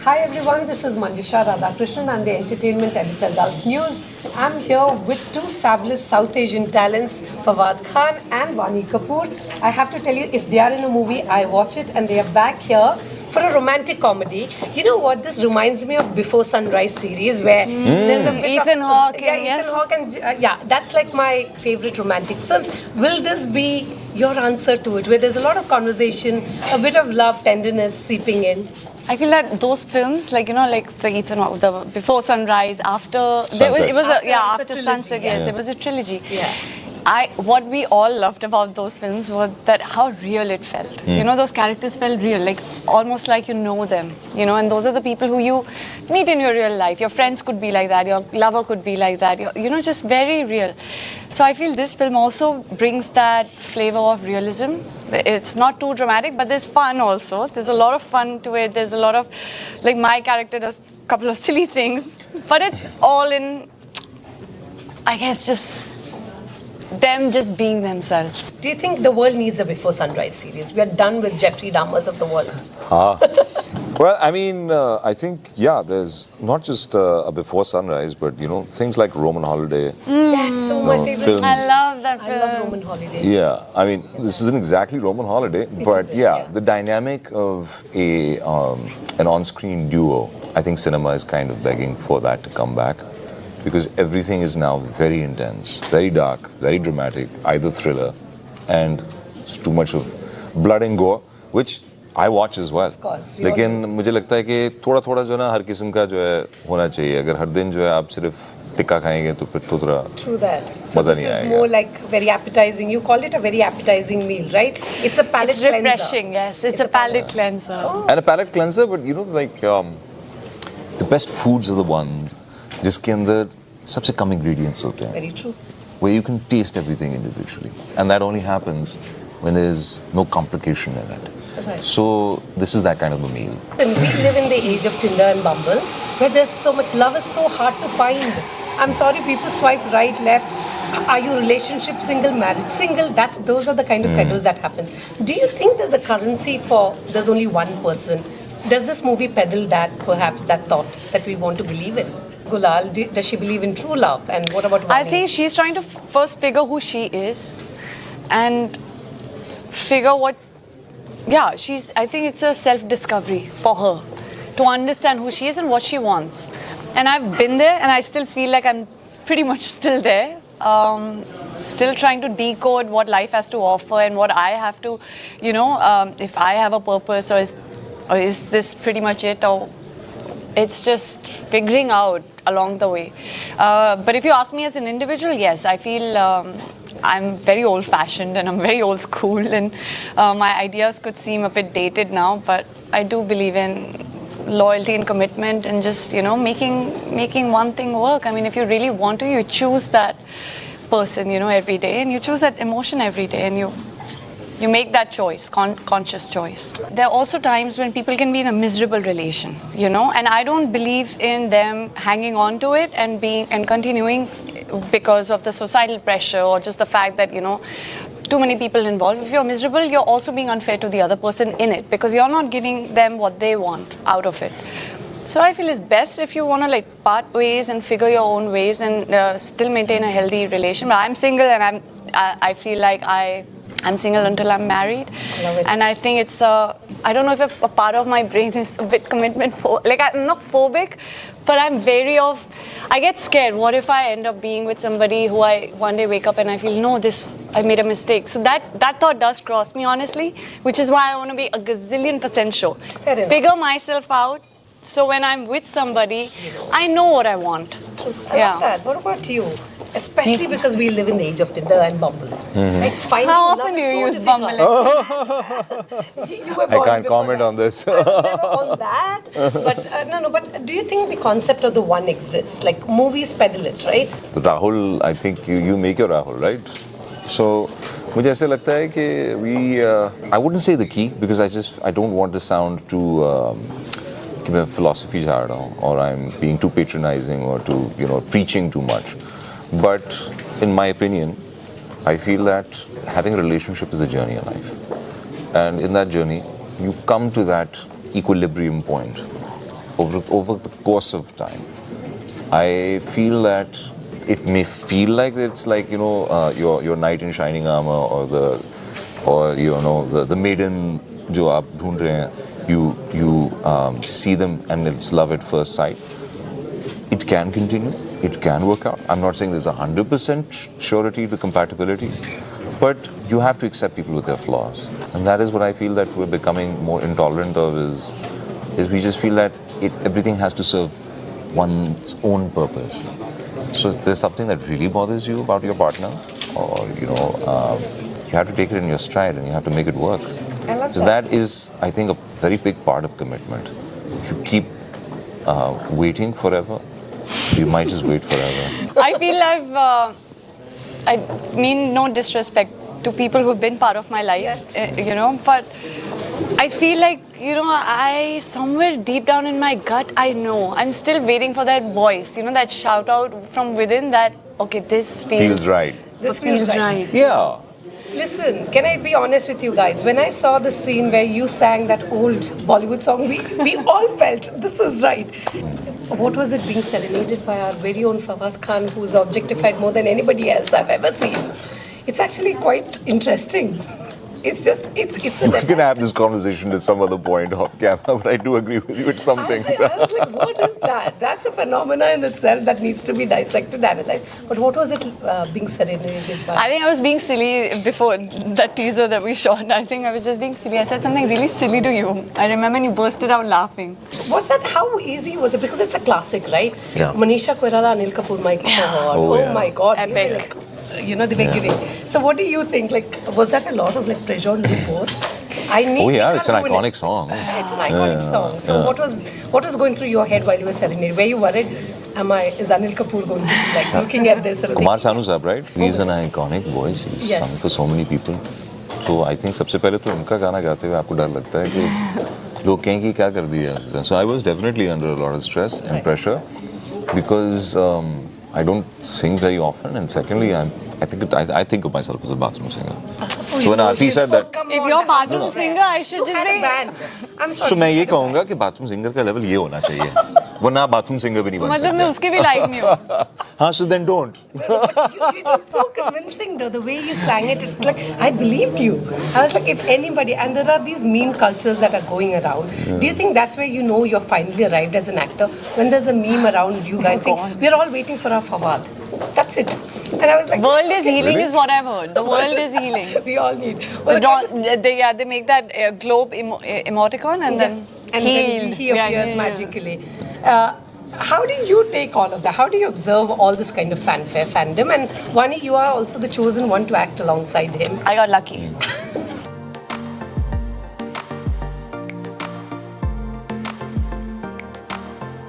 Hi everyone, this is Manjusha Radhakrishnan. I'm the entertainment editor Gulf News. I'm here with two fabulous South Asian talents, Fawad Khan and Vaani Kapoor. I have to tell you, if they are in a movie, I watch it, and they are back here for a romantic comedy. You know what? This reminds me of Before Sunrise series, where there's a bit Ethan of Hawke, yeah, yes. Ethan Hawke, and that's like my favorite romantic films. Will this be your answer to it, where there's a lot of conversation, a bit of love, tenderness seeping in? I feel that those films, like the Ethan Hawke, the Before Sunrise, after Sunset. it was After, it's a after trilogy, Sunset, yeah. yes, it was a trilogy. Yeah. What we all loved about those films was that how real it felt. You know, those characters felt real, like almost like you know them. You know, and those are the people who you meet in your real life. Your friends could be like that. Your lover could be like that. Just very real. So I feel this film also brings that flavor of realism. It's not too dramatic, but there's fun also. There's a lot of fun to it. There's a lot of, like, my character does a couple of silly things, but it's all in, I guess, just them just being themselves. Do you think the world needs a Before Sunrise series? We are done with Jeffrey Dahmers of the world. Well, I mean, I think, there's not just a Before Sunrise, but, things like Roman Holiday. Yes, so my favorite. films. I love that I film. love Roman Holiday. Yeah, I mean, this isn't exactly Roman Holiday, but isn't, yeah. the dynamic of an on-screen duo, I think cinema is kind of begging for that to come back. Because everything is now very intense, very dark, very dramatic, either thriller, and it's too much of blood and gore, which I watch as well. Of course, we all लेकिन मुझे लगता है कि थोड़ा-थोड़ा जो है ना हर किस्म का जो है होना चाहिए. अगर हर दिन जो है आप सिर्फ टिक्का खाएंगे तो फिर तो थोड़ा True that. So मजा this नहीं is आएगा. more like very appetizing. You call it a very appetizing meal, right? It's a palate It's cleanser. refreshing, yes. It's a palate cleanser. And a palate cleanser, but the best foods are the ones जिसके अंदर सबसे कम ingredients होते हैं. Very true. Where you can taste everything individually. And that only happens when there's no complication in it. Right. So this is that kind of a meal. And we live in the age of Tinder and Bumble, where there's so much love is so hard to find. I'm sorry, people swipe right, left. Are you relationship single, married, single? Those are the kind of peddles that happens. Do you think there's a currency for there's only one person? Does this movie peddle that, perhaps, that thought that we want to believe in? Gulal, does she believe in true love? And what about Vaani? I think she's trying to first figure who she is and figure what. I think it's a self-discovery for her to understand who she is and what she wants. And I've been there, and I still feel like I'm pretty much still there. Still trying to decode what life has to offer and what I have to, if I have a purpose, or is this pretty much it, or it's just figuring out along the way. But if you ask me as an individual, yes, I feel I'm very old-fashioned and I'm very old school, and my ideas could seem a bit dated now, but I do believe in loyalty and commitment and just, making one thing work. I mean, if you really want to, you choose that person, every day, and you choose that emotion every day, and you make that choice, conscious choice. There are also times when people can be in a miserable relation, and I don't believe in them hanging on to it and continuing because of the societal pressure or just the fact that, too many people involved. If you're miserable, you're also being unfair to the other person in it because you're not giving them what they want out of it. So I feel it's best if you want to part ways and figure your own ways and still maintain a healthy relation. But I'm single, and I feel like I'm single until I'm married. Love it. And I think it's I don't know if a part of my brain is a bit commitment I'm not phobic, but I'm I get scared. What if I end up being with somebody who I one day wake up and I feel, no, I made a mistake. So that thought does cross me, honestly, which is why I want to be a gazillion% sure. Fair enough. Figure myself out. So when I'm with somebody, I know what I want. I love that. What about you? Especially because we live in the age of Tinder and Bumble. Like finding How love often do is you so use difficult. Bumble? You were I born can't before comment that. on this. I was never on that. But no. But do you think the concept of the one exists? Like movies peddle it, right? So Rahul, I think you make your Rahul, right? So मुझे ऐसे लगता है कि I wouldn't say the key because I don't want to sound too कि मैं philosophy झाड़ रहा हूँ or I'm being too patronizing or too preaching too much. But in my opinion, I feel that having a relationship is a journey in life, and in that journey, you come to that equilibrium point over the course of time, I feel that it may feel like it's like, you know, your knight in shining armor, or you know, the maiden jo aap dhoond rahe hain, you see them and it's love at first sight. It can continue, it can work out. I'm not saying there's 100% surety to compatibility, but you have to accept people with their flaws. And that is what I feel that we're becoming more intolerant of, is we just feel that everything has to serve one's own purpose. So if there's something that really bothers you about your partner, or you know, you have to take it in your stride and you have to make it work. I love So that is, I think, a very big part of commitment. If you keep waiting forever, you might just wait forever. I feel I mean no disrespect to people who've been part of my life, you know, but I feel like, you know, I somewhere deep down in my gut, I know I'm still waiting for that voice, you know, that shout out from within that, okay, this Feels right. This feels right. Yeah. Listen, can I be honest with you guys? When I saw the scene where you sang that old Bollywood song, we all felt this is right. What was it, being serenaded by our very own Fawad Khan, who's objectified more than anybody else I've ever seen? It's actually quite interesting. It's just, it's a... We can have this conversation at some other point off camera, but I do agree with you at some things. I was like, what is that? That's a phenomenon in itself that needs to be dissected, analyzed. But what was it, being serenaded by? I think I was being silly before that teaser that we shot. I think I was just being silly. I said something really silly to you. I remember and you bursted out laughing. Was that, how easy was it? Because it's a classic, right? Yeah. Manisha Koirala, Anil Kapoor, my God. Oh, yeah. My God. Epic. They were like, you know, the beginning. So what do you think? Like, was that a lot of like pressure on you both? Oh yeah, it's an iconic song. It's an iconic song. So what was going through your head while you were serenading? Were you worried? Is Anil Kapoor going to be like looking at this? Kumar Sanu Saab, right? He's an iconic voice. He's sung for so many people. So I think सबसे पहले तो उनका गाना गाते हुए आपको डर लगता है कि लोग कहें कि क्या कर दिया. So I was definitely under a lot of stress and pressure because I don't sing very often, and secondly, I think of myself as a bathroom singer. So when Aarti said that, If you're a bathroom singer, I should just be... I'm sorry. so मैं ये कहूँगा कि bathroom singer का level ये होना चाहिए. वरना आप bathroom singer भी नहीं बन मतलब मैं सकते. उसके भी लायक नहीं हूँ. हाँ, so then don't. It was so convincing though, the way you sang it. It's like, I believed you. I was like, if anybody, and there are these meme cultures that are going around. Do you think that's where you know you're finally arrived as an actor? When there's a meme around you guys saying, we're all waiting for our Fawad. That's it. And I was like, World is healing Really? is what I've heard. The world is healing. we all need. They make that globe emoticon and then and healed. then he appears magically. How do you take all of that? How do you observe all this kind of fanfare fandom? And Vaani, you are also the chosen one to act alongside him. I got lucky.